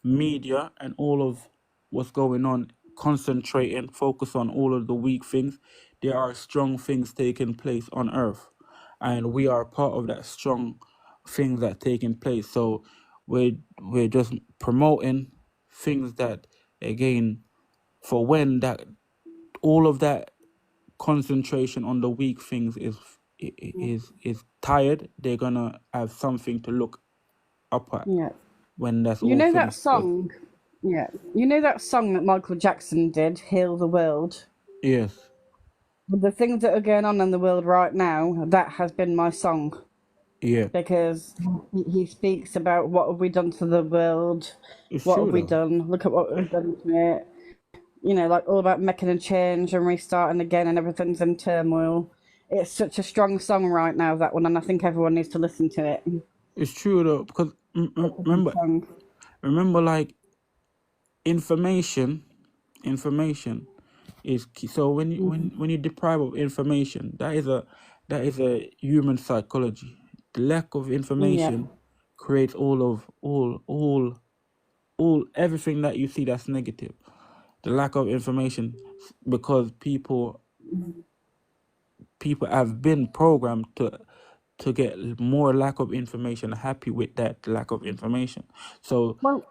media and all of what's going on concentrate and focus on all of the weak things, there are strong things taking place on earth, and we are part of that strong things that taking place. So we're just promoting things that, again, for when that all of that concentration on the weak things is tired, they're gonna have something to look up at
Yeah.
when that's
You
all
know that
finished.
song? Yeah. You know that song that Michael Jackson did, Heal the World?
Yes.
With the things that are going on in the world right now, that has been my song.
Yeah.
Because he speaks about what have we done to the world,
It's
what
true
have we
though.
done, look at what we've done to it. You know, like all about making a change and restarting again and everything's in turmoil. It's such a strong song right now, that one, and I think everyone needs to listen to it.
It's true though, because
Such a good
remember,
song.
like information is key. So when you deprive of information, that is a human psychology. The lack of
Yeah.
information creates all everything that you see that's negative. The lack of information, because people have been programmed to get more lack of information, happy with that lack of information. So
Well,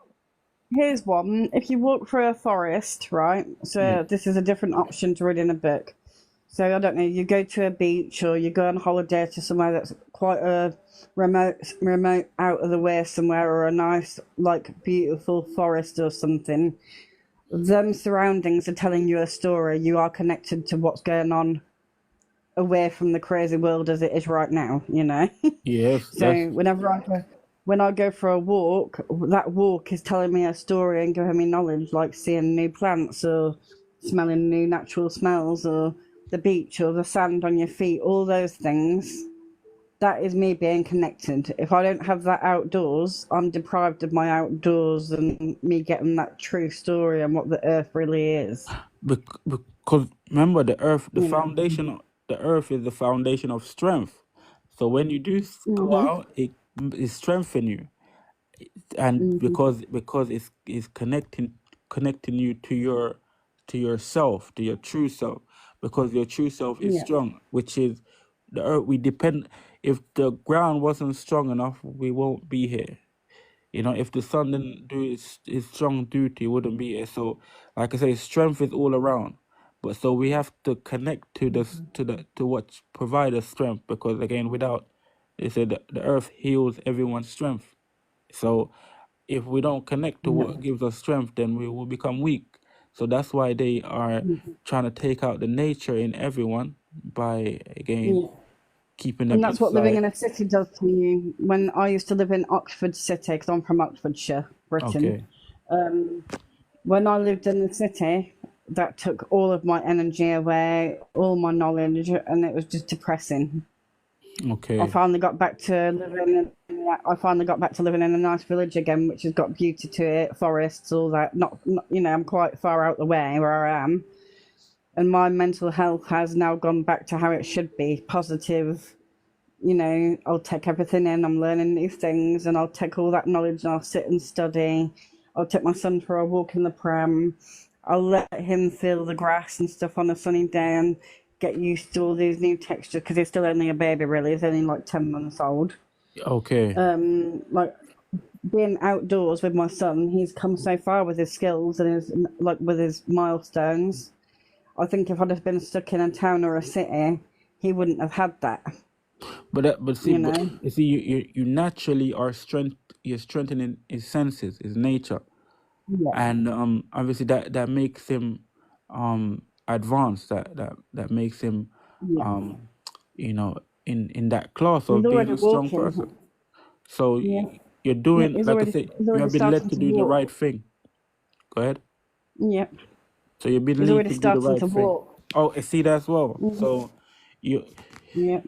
here's one. If you walk through a forest, right?
yeah.
So this is a different option to reading a book. So I don't know, you go to a beach or you go on holiday to somewhere that's quite a remote out of the way somewhere, or a nice, like, beautiful forest or something. Them surroundings are telling you a story. You are connected to what's going on away from the crazy world as it is right now, you know?
Yes, that's
So when I go for a walk, that walk is telling me a story and giving me knowledge, like seeing new plants or smelling new natural smells, or the beach or the sand on your feet, all those things. That is me being connected. If I don't have that outdoors, I'm deprived of my outdoors and me getting that true story and what the earth really is.
because remember, the earth,
You know.
the earth is the foundation of strength. So when you do go
Mhm.
out, it strengthens you, and
Mhm.
because it's connecting you to yourself, to your true self, because your true self is
Yeah.
strong, which is the earth. We depend. If the ground wasn't strong enough, we won't be here. If the sun didn't do its strong duty, it wouldn't be here. So, like I say, strength is all around. But so we have to connect to this to what provide us strength, because again, without, they said, the earth heals everyone's strength. So if we don't connect to
Yeah.
what gives us strength, then we will become weak. So that's why they are trying to take out the nature in everyone by, again,
Yeah.
keeping
And
them
that's what living
inside.
in a city does to you. When I used to live in Oxford City, because I'm from Oxfordshire, Britain,
Okay.
when I lived in the city, that took all of my energy away, all my knowledge, and it was just depressing. I
Okay.
finally got back to living. I finally got back to living in a nice village again, which has got beauty to it, forests, all that. Not I'm quite far out the way where I am, and my mental health has now gone back to how it should be, positive. I'll take everything in. I'm learning new things, and I'll take all that knowledge and I'll sit and study. I'll take my son for a walk in the pram. I'll let him feel the grass and stuff on a sunny day and get used to all these new textures, because he's still only a baby, really. He's only like 10 months old.
Okay.
Like, being outdoors with my son, he's come so far with his skills and with his milestones. I think if I'd have been stuck in a town or a city, he wouldn't have had that, you
But
know?
you see, you naturally are you're strengthening his senses, his nature,
Yeah.
and obviously that makes him advanced. That makes him
Yeah.
um in that class
He's
of being
already
a strong
walking.
person. So
Yeah.
you're
Yeah,
doing, like I say,
he's
you
already
have been led
starting
to
to
do the right
walk.
thing. Go ahead.
Yeah.
So you've been
He's
led
already
to do the
starting
right
to
thing.
walk.
Oh, I see that as well. So you
Yeah.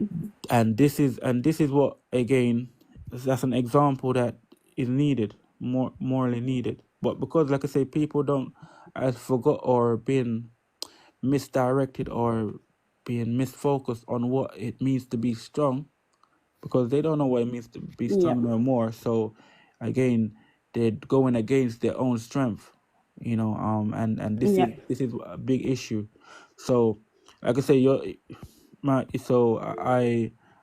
and this is what, again, that's an example that is needed, more morally needed. But because, like I say, people don't as forgot or been misdirected or being misfocused on what it means to be strong, because they don't know what it means to be
Yeah.
strong no more. So again, they're going against their own strength, and this
Yeah.
is this is a big issue. So, like I say, so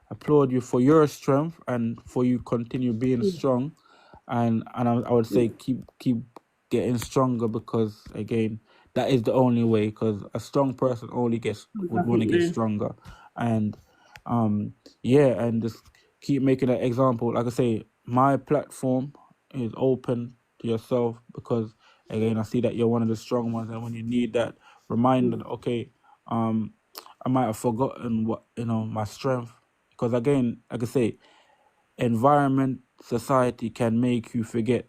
applaud you for your strength and for you continue being strong, and I would say keep getting stronger, because again that is the only way, because a strong person only gets would want to get
Definitely.
stronger. And yeah, and just keep making an example. Like I say, my platform is open to yourself, because again I see that you're one of the strong ones, and when you need that reminder, okay, um I might have forgotten what, my strength, because again, like I say, environment, society can make you forget,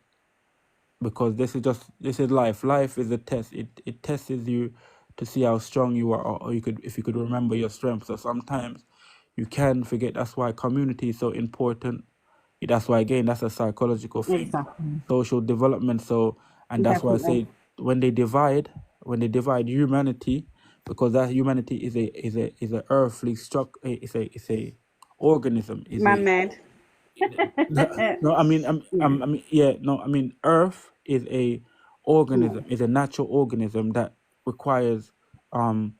because this is life. Life is a test. It tests you to see how strong you are, or you could, if you could remember your strengths. So sometimes you can forget. That's why community is so important. That's why, again, that's a psychological thing,
Exactly.
social development. So, and that's why I
Definitely.
say, when they divide humanity, because that humanity is a earthly struck, it's a organism, is a
Man-made.
no, I mean,
Yeah.
I mean, yeah, no, I mean, Earth is a
Yeah.
organism, is a natural organism that requires um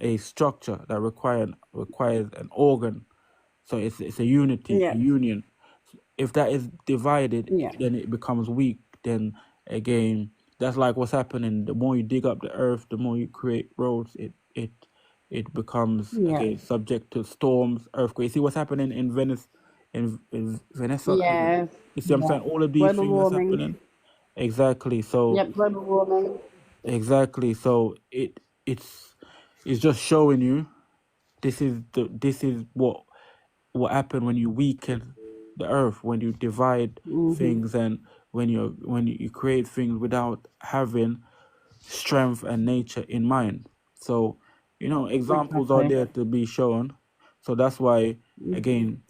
a structure, that requires an organ. So it's a unity, a
Yeah.
union. If that is divided,
Yeah.
then it becomes weak. Then again, that's like what's happening. The more you dig up the earth, the more you create roads. It becomes
Yeah.
again subject to storms, earthquakes. See what's happening in Venice, in Venezuela.
Yeah.
You see what I'm
Yeah.
saying? All of these
Global
things that's
warming.
happening. Exactly. So
Yep, global warming.
exactly. So it's just showing you, this is what happened when you weaken the earth, when you divide
Hmm.
things, and when you create things without having strength and nature in mind. So examples are
Exactly.
there to be shown. So that's why, again,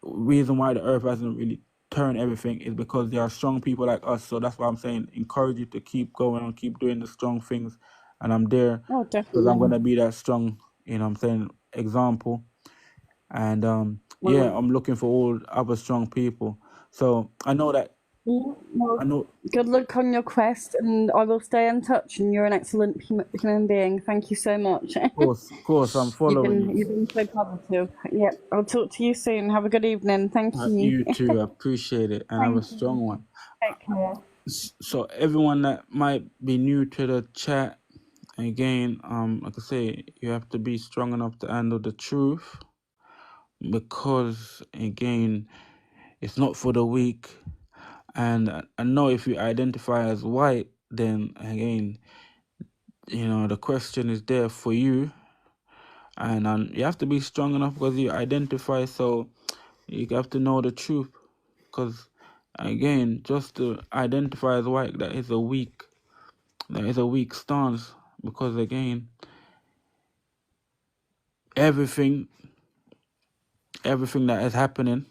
reason why the earth hasn't really turned everything is because there are strong people like us. So that's why I'm saying, encourage you to keep going and keep doing the strong things, and I'm there
Oh,
because I'm
definitely.
gonna be that strong, what I'm saying, example. And yeah,
Well,
I'm looking for all other strong people. So I know that
yeah,
I
well,
know.
good luck on your quest, and I will stay in touch. And you're an excellent human being. Thank you so much.
Of course, I'm following you.
You've been so positive. Yep. I'll talk to you soon. Have a good evening. Thank you.
You too. I appreciate it, and have a
Thank
strong
you.
one.
Take care.
So everyone that might be new to the chat, again, like I say, you have to be strong enough to handle the truth, because again, it's not for the weak. And I know if you identify as white, then again, the question is there for you, and you have to be strong enough because you identify. So you have to know the truth, because again, just to identify as white, that is a weak stance, because again, everything everything that is happening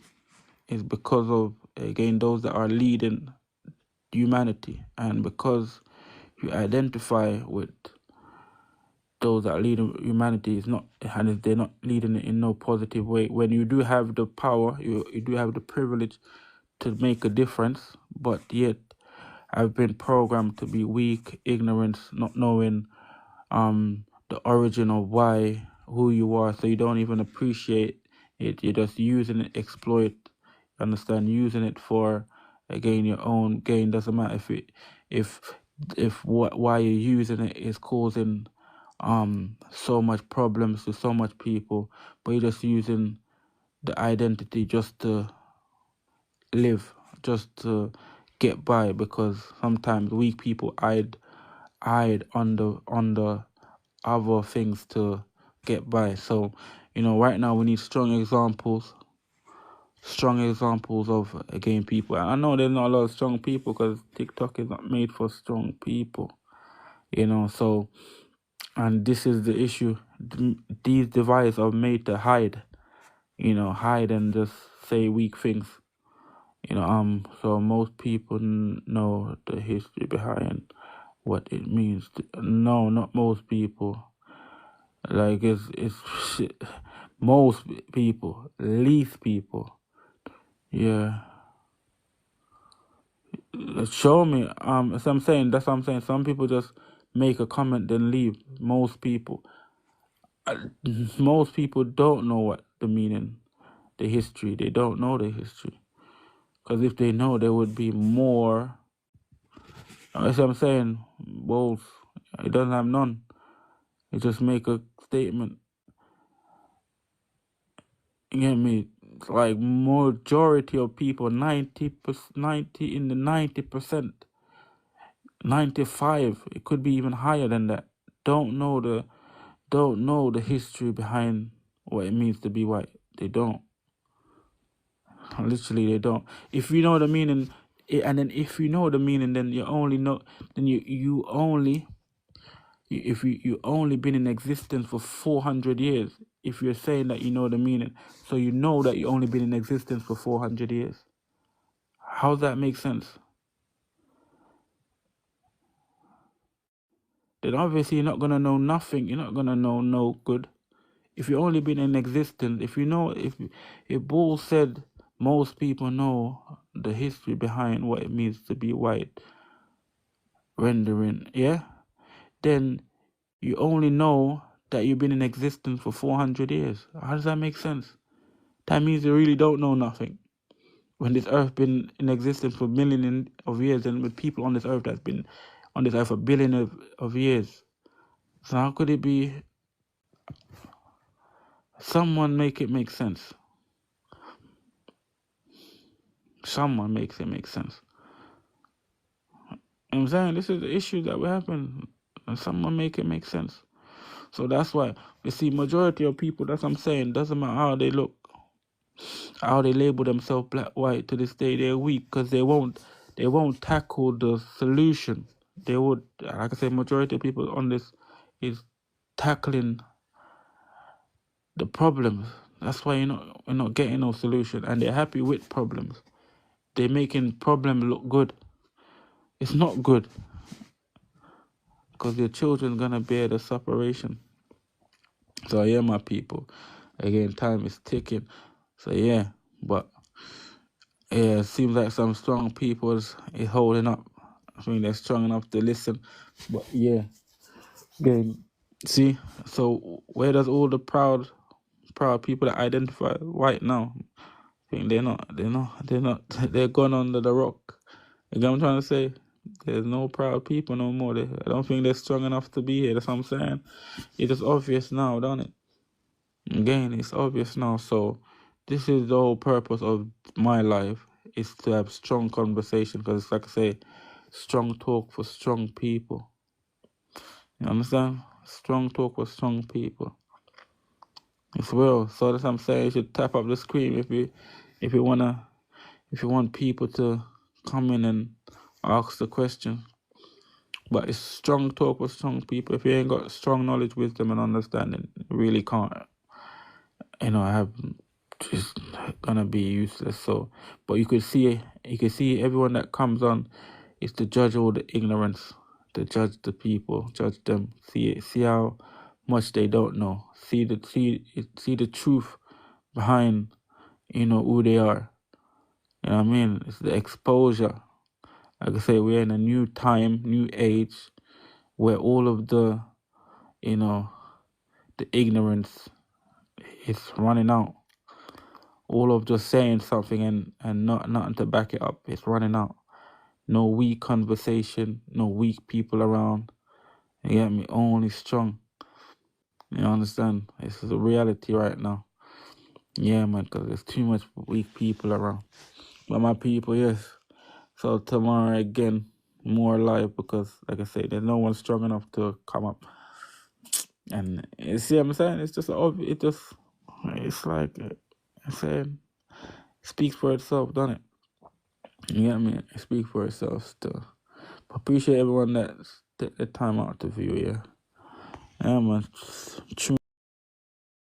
is because of, again, those that are leading humanity. And because you identify with those that are leading humanity, is not and they're not leading it in no positive way. When you do have the power, you do have the privilege to make a difference, but yet I've been programmed to be weak, ignorance, not knowing the origin of who you are, so you don't even appreciate it. You're just using it, exploit, understand, using it for, again, your own gain. Doesn't matter if why you're using it is causing so much problems to so much people, but you're just using the identity just to live, just to get by, because sometimes weak people hide under other things to get by. So, right now we need strong examples of, again, people. I know there's not a lot of strong people because TikTok is not made for strong people. So, and this is the issue. These devices are made to hide. Hide and just say weak things. So most people know the history behind what it means. No, not most people. Like it's shit. Most people, least people. Yeah, show me. So I'm saying, that's what I'm saying. Some people just make a comment then leave. Most people don't know what the meaning, the history. They don't know the history. Because if they know, there would be more. That's what I'm saying. Both. It doesn't have none. It just make a statement. You get me? It's like majority of people, 90 in the 90%, 95. It could be even higher than that. Don't know the history behind what it means to be white. They don't. Literally, they don't. If you know the meaning, and then if you know the meaning, then you only know. Then you only. If you only been in existence for 400 years, if you're saying that you know the meaning, so you know that you only been in existence for 400 years. How does that make sense? Then obviously you're not gonna know nothing. You're not gonna know no good. If you only been in existence, if you know, if Bull said most people know the history behind what it means to be white, rendering, yeah, then you only know that you've been in existence for 400 years. How does that make sense? That means you really don't know nothing. When this earth been in existence for millions of years, and with people on this earth that's been on this earth for billions of years. So how could it be? Someone make it make sense. Someone makes it make sense. You know what I'm saying? This is the issue that will happen. And someone make it make sense. So that's why you see majority of people, that's what I'm saying, doesn't matter how they look, how they label themselves black, white, to this day they're weak because they won't tackle the solution. They would, like I say, majority of people on this is tackling the problems. That's why we're not getting no solution, and they're happy with problems. They're making problems look good. It's not good because your children's gonna bear the separation. So yeah, my people, again, time is ticking. So yeah, but yeah, it seems like some strong people is holding up. I think they're strong enough to listen. But yeah, again, see, so where does all the proud people that identify white now? I think they're gone under the rock. You get what I'm trying to say? There's no proud people no more. I don't think they're strong enough to be here. That's what I'm saying. It's just obvious now, don't it? Again, it's obvious now. So this is the whole purpose of my life, is to have strong conversation, because it's like I say, strong talk for strong people. You understand? Strong talk for strong people. It's real. So that's what I'm saying. You should tap up the screen if you want people to come in and ask the question. But it's strong talk with strong people. If you ain't got strong knowledge, wisdom, and understanding, you really can't, have, just gonna be useless. So, but you could see everyone that comes on is to judge all the ignorance, to judge the people, judge them, see how much they don't know, see the truth behind, who they are. You know what I mean? It's the exposure. Like I say, we're in a new time, new age, where all of the, the ignorance is running out. All of just saying something and nothing to back it up. It's running out. No weak conversation, no weak people around. You get me? Only strong. You understand? This is a reality right now. Yeah, man, because there's too much weak people around. But my people, yes. So tomorrow again, more live, because like I say, there's no one strong enough to come up. And you see what I'm saying? It's just it's like I'm saying, it speaks for itself, doesn't it? You get me? It speaks for itself still. But appreciate everyone that took the time out to view, yeah. Yeah, man.